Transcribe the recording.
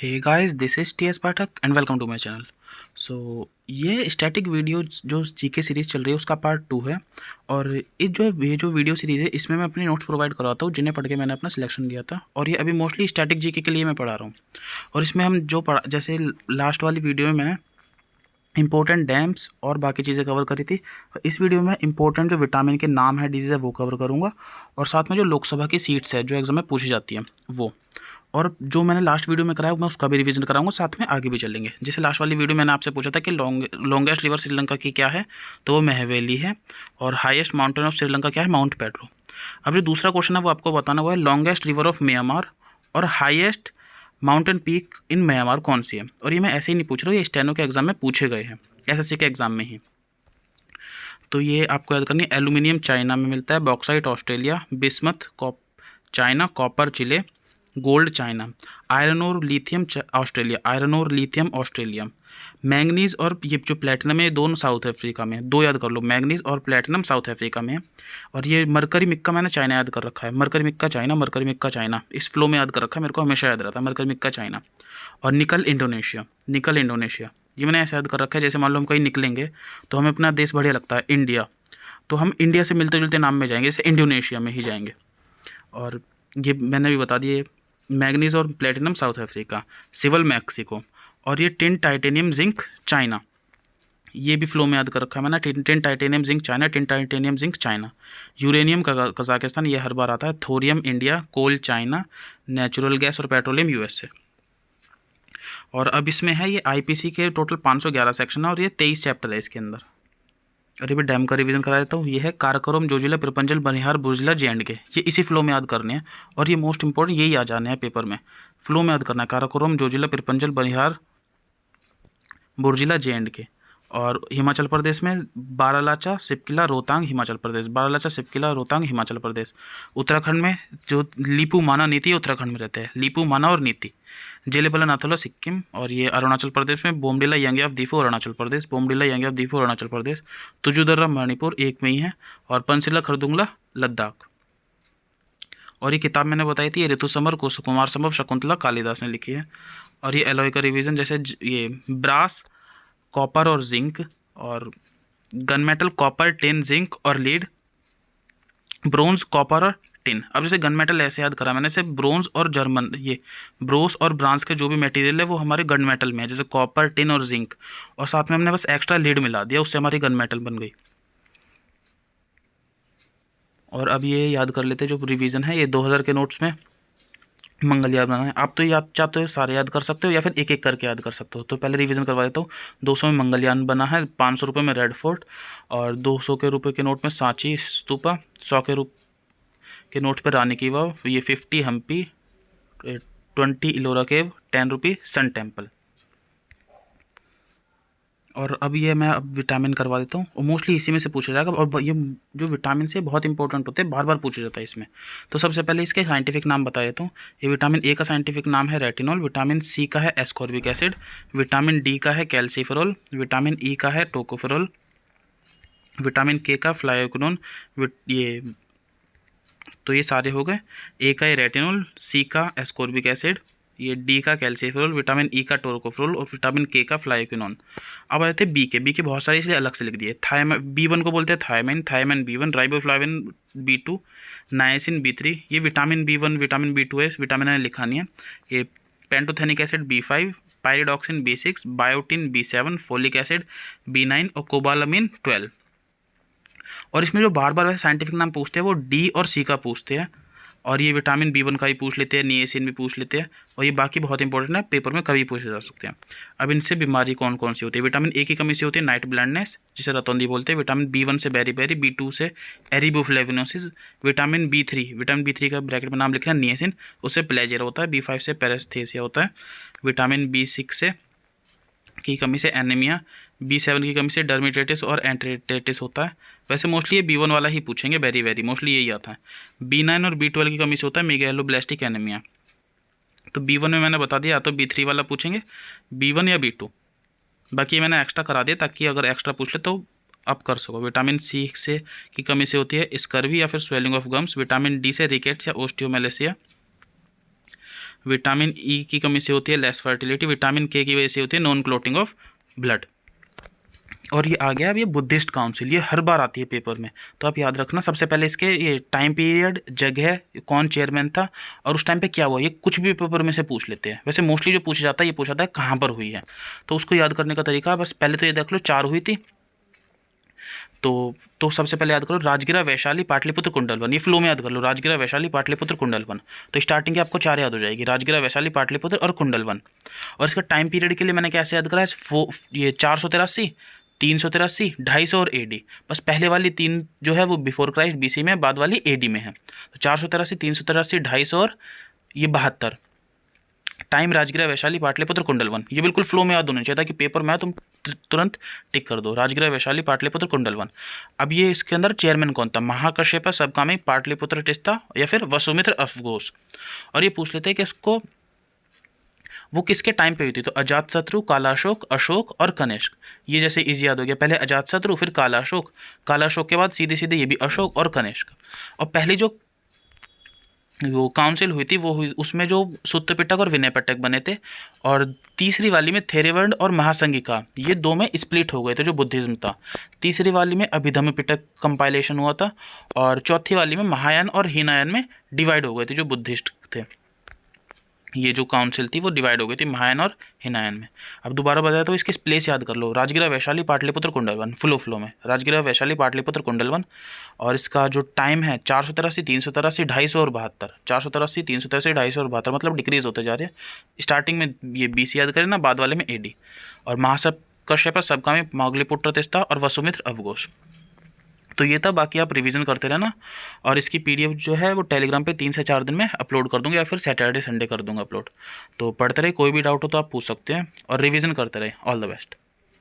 Hey guys, this is T S Pathak and welcome to my channel. So ये static video जो GK series चल रही है उसका पार्ट 2 है। और ये जो वीडियो सीरीज़ है इसमें मैं अपने नोट्स प्रोवाइड करवाता हूँ जिन्हें पढ़ के मैंने अपना सिलेक्शन लिया था। और ये अभी मोस्टली स्टैटिक जीके के लिए मैं पढ़ा रहा हूँ। और इसमें हम जो पढ़ा, जैसे लास्ट वाली वीडियो में मैंने इंपॉर्टेंट डैम्स और बाकी चीज़ें कवर करी थी। इस वीडियो में इंपॉर्टेंट जो विटामिन के नाम है, डिजीज़ है, वो कवर करूँगा। और साथ में जो लोकसभा की सीट्स है जो एग्जाम में पूछी जाती है वो। और जो मैंने लास्ट वीडियो में कराया मैं उसका भी रिवीजन कराऊंगा, साथ में आगे भी चलेंगे। जैसे लास्ट वाली वीडियो मैंने आपसे पूछा था कि लॉन्गेस्ट रिवर श्रीलंका की क्या है, तो वो महवेली है। और हाईएस्ट माउंटेन ऑफ श्रीलंका क्या है, माउंट पेड्रो। अब जो दूसरा क्वेश्चन है वो आपको बताना हुआ है लॉन्गेस्ट रिवर ऑफ म्यांमार और highest mountain peak in Myanmar कौन सी है। और ये मैं ऐसे ही नहीं पूछ रहा हूँ, ये स्टेनो के एग्जाम में पूछे गए हैं, एसएससी के एग्जाम में ही। तो ये आपको याद करनी है। एल्यूमिनियम चाइना में मिलता है, bauxite Australia, bismuth China, copper Chile, gold China, iron और लिथियम ऑस्ट्रेलिया, आयरन और लिथियम ऑस्ट्रेलिया, मैंगनीज और ये जो प्लेटिनम है ये दोनों साउथ अफ्रीका में, दो याद कर लो, मैंगनीज और प्लेटिनम साउथ अफ्रीका में है। और ये मरकरी मिक्का मैंने चाइना याद कर रखा है, mercury Mika China, mercury Mika China, इस फ्लो में याद कर रखा है, मेरे को हमेशा याद रहता है मरकरी मिक्का चाइना। और निकल इंडोनेशिया, निकल इंडोनेशिया, ये मैंने ऐसे याद कर रखा है। जैसे मान लो हम कहीं निकलेंगे तो हमें अपना देश बढ़िया लगता है इंडिया, तो हम इंडिया से मिलते जुलते नाम में जाएंगे, जैसे इंडोनेशिया में ही जाएंगे। और ये मैंने भी बता दिए, मैग्नीज और प्लेटिनम साउथ अफ्रीका, सिवल मैक्सिको। और ये टिन टाइटेनियम जिंक चाइना, ये भी फ्लो में याद कर रखा है मैंने, tin titanium zinc China, tin titanium zinc China. Uranium Kazakhstan, ये हर बार आता है। थोरियम इंडिया, कोल चाइना, नेचुरल गैस और पेट्रोलियम यूएसए। और अब इसमें है ये आईपीसी के टोटल 511 सेक्शन है और ये 23 चैप्टर है इसके अंदर। और ये भी डैम का रिवीजन करा देता हूँ। ये है काराकोरम, जोजिला, पिरपंजल, बनिहार, बुर्जिला, जे.एंड.के, ये इसी फ्लो में याद करने हैं। और ये मोस्ट इंपॉर्टेंट यही आ जाने हैं पेपर में, फ्लो में याद करना है। काराकोरम, जोजिला, पिरपंजल, बनिहार, बुर्जिला, जे.एंड.के। और हिमाचल प्रदेश में बारालाचा, सिपकिला, रोहतांग, हिमाचल प्रदेश, बारालाचा, सिपकिला, रोहतांग, हिमाचल प्रदेश। उत्तराखंड में जो लीपू माना नीति उत्तराखंड में रहते हैं, लीपू माना और नीति। जेलेबला नाथुला, सिक्किम। और ये अरुणाचल प्रदेश में बोमडिला यांग्याफ दीफू, अरुणाचल प्रदेश, बोमडिला यांग्याफ दीफू, अरुणाचल प्रदेश। तुजुदर्रा मणिपुर, एक में ही है। और पंसिला खरदुंगला, लद्दाख। और ये किताब मैंने बताई थी, ये ऋतु समर, कुमार संभव, शकुंतला, कालिदास ने लिखी है। और ये एलॉय का रिवीजन, जैसे ये ब्रास, कॉपर और जिंक, और gun metal copper, tin, zinc और लीड, ब्रोंज, कॉपर और टिन। अब जैसे गन मेटल ऐसे याद करा मैंने, से ब्रोंज और जर्मन, ये ब्रोस और ब्रांस के जो भी मटेरियल है वो हमारे गन मेटल में है, जैसे कॉपर, टिन और जिंक। और साथ में हमने बस एक्स्ट्रा लीड मिला दिया, उससे हमारी गन मेटल बन गई। और अब ये याद कर लेते हैं जो रिवीजन है, ये 2000 के नोट्स में मंगलयान बना है। आप तो याद चाहते हो सारे याद कर सकते हो या फिर एक एक करके याद कर सकते हो। तो पहले रिवीजन करवा देता हूँ। 200 में मंगलयान बना है, 500 रुपये में रेड फोर्ट, और 200 के रुपये के नोट में सांची स्तूपा, 100 के नोट पर रानी की वाव, ये 50 हम्पी, 20 इलोरा केव, 10 रुपी सन टेम्पल। और अब ये मैं अब विटामिन करवा देता हूँ, और मोस्टली इसी में से पूछा जाएगा। और ये जो विटामिन से बहुत इंपॉर्टेंट होते हैं, बार बार पूछा जाता है इसमें। तो सबसे पहले इसके साइंटिफिक नाम बता देता हूँ। ये विटामिन ए का साइंटिफिक नाम है रेटिनॉल, विटामिन सी का है एस्कॉर्बिक एसिड, विटामिन डी का है कैल्सीफेरॉल, विटामिन ई का है टोकोफेरॉल, विटामिन के का फ्लावोक्विनोन, ये तो ये सारे हो गए। ए का ये रेटिनॉल, सी का एस्कॉर्बिक एसिड, ये डी का कैल्सीफेरॉल, विटामिन ई का टोकोफेरॉल और विटामिन के का फ्लावोक्विनोन। अब आते हैं बी के बहुत सारे इसलिए अलग से लिख दिए। B1 को बोलते हैं thiamine, thiamine B1, riboflavin B2, niacin B3। ये विटामिन B1, विटामिन B2 है, विटामिन ने लिखा नहीं है। ये pantothenic acid B5, pyridoxine B6, biotin B7, folic acid B9 और कोबालामिन 12। और इसमें जो बार बार वैसे साइंटिफिक नाम पूछते हैं वो डी और सी का पूछते हैं। और ये विटामिन B1 का भी पूछ लेते हैं, निएसिन भी पूछ लेते हैं। और ये बाकी बहुत इंपॉर्टेंट है, पेपर में कभी पूछे जा सकते हैं। अब इनसे बीमारी कौन कौन सी होती है। विटामिन ए की कमी से होती है नाइट ब्लाइंडनेस, जिसे रतौंधी बोलते हैं। विटामिन B1 से बेरी, B2 से एरिबोफ्लेविनोसिस, विटामिन बी थ्री का ब्रैकेट में नाम लिखना निएसिन, उससे प्लेजर होता है। B5 से पेरेस्थेसिया होता है। विटामिन B6 से की कमी से एनीमिया, B7 की कमी से डर्मेटाइटिस और एंट्रेटाइटिस होता है। वैसे मोस्टली ये B1 वाला ही पूछेंगे, वेरी मोस्टली यही आता है। B9 और B12 की कमी से होता है मेगालोब्लास्टिक एनीमिया। तो B1 में मैंने बता दिया, या तो B3 वाला पूछेंगे, B1 या B2। बाकी मैंने एक्स्ट्रा करा दिया ताकि अगर एक्स्ट्रा पूछ ले तो आप कर सको। विटामिन सी से की कमी से होती है स्कर्वी या फिर swelling of gums. Vitamin D से रिकेट्स या ओस्टियोमेलेसिया। विटामिन ई की कमी से होती है लेस फर्टिलिटी, विटामिन के की वजह से होती है नॉन क्लॉटिंग ऑफ ब्लड। और ये आ गया अब ये बुद्धिस्ट काउंसिल, ये हर बार आती है पेपर में, तो आप याद रखना। सबसे पहले इसके ये टाइम पीरियड, जगह, कौन चेयरमैन था और उस टाइम पे क्या हुआ, ये कुछ भी पेपर में से पूछ लेते हैं। वैसे मोस्टली जो पूछा जाता है ये पूछा जाता है कहाँ पर हुई है, तो उसको याद करने का तरीका बस पहले तो ये देख लो 4 हुई थी। तो सबसे पहले याद करो राजगिरा, वैशाली, पाटलिपुत्र, कुंडलवन, ये फ्लो में याद कर लो, राजगिरा, वैशाली, पाटलिपुत्र, कुंडलवन। तो स्टार्टिंग के आपको 4 याद हो जाएगी, राजगिरा, वैशाली, पाटलिपुत्र और कुंडलवन। और इसका टाइम पीरियड के लिए मैंने कैसे याद करा है, ये 483, 383, 250 और एडी। बस पहले वाली 3 जो है वो बिफोर क्राइस्ट बीसी में, बाद वाली एडी में है। तो 483, 383, 250 और ये 72। टाइम राजगिरा, वैशाली, पाटलिपुत्र, कुंडलवन, ये बिल्कुल फ्लो में याद होना चाहिए ताकि पेपर में तुम तुरंत टिक कर दो, राजगिरा, वैशाली, पाटलिपुत्र, कुंडलवन। अब ये इसके अंदर चेयरमैन कौन था, महाकश्यप, सबकामी, पाटलिपुत्र टिस्ता या फिर वसुमित्र अफघोष। और ये पूछ लेते हैं कि इसको वो किसके टाइम पे हुई थी, तो अजातशत्रु, कालाशोक, अशोक और कनिष्क। ये जैसे इजी याद हो गया, पहले अजातशत्रु फिर कालाशोक, कालाशोक के बाद सीधे सीधे ये भी अशोक और कनिष्क। और पहली जो वो काउंसिल हुई थी वो हुई, उसमें जो सुत्त पिटक और विनय पिटक बने थे, और तीसरी वाली में थेरेवर्ण और महासंगिका, ये 2 में स्प्लिट हो गए थे जो बुद्धिज्म था। तीसरी वाली में अभिधम्म पिटक कंपाइलेशन हुआ था, और चौथी वाली में महायान और हीनयान में डिवाइड हो गए थे जो बुद्धिस्ट थे। ये जो काउंसिल थी वो डिवाइड हो गई थी महायान और हिनायन में। अब दोबारा बताया तो इसके प्लेस याद कर लो, राजगिरा, वैशाली, पाटलिपुत्र, कुंडलवन, फ्लो में राजगिरा, वैशाली, पाटलिपुत्र, कुंडलवन। और इसका जो टाइम है 483, 383, 250 और 72। 483, 383, 250 और 72 मतलब डिक्रीज होते जा रहे हैं। स्टार्टिंग में ये बीसी याद करें ना, बाद वाले में एडी। और महासब कश्यप, सबकामी, मागलीपुत्र तिस्ता और वसुमित्र अवघोष। तो ये था, बाकी आप रिवीजन करते रहना। और इसकी पीडीएफ जो है वो टेलीग्राम पे 3 से 4 दिन में अपलोड कर दूंगा, या फिर सैटरडे संडे कर दूंगा अपलोड। तो पढ़ते रहे, कोई भी डाउट हो तो आप पूछ सकते हैं और रिवीजन करते रहे। All the best.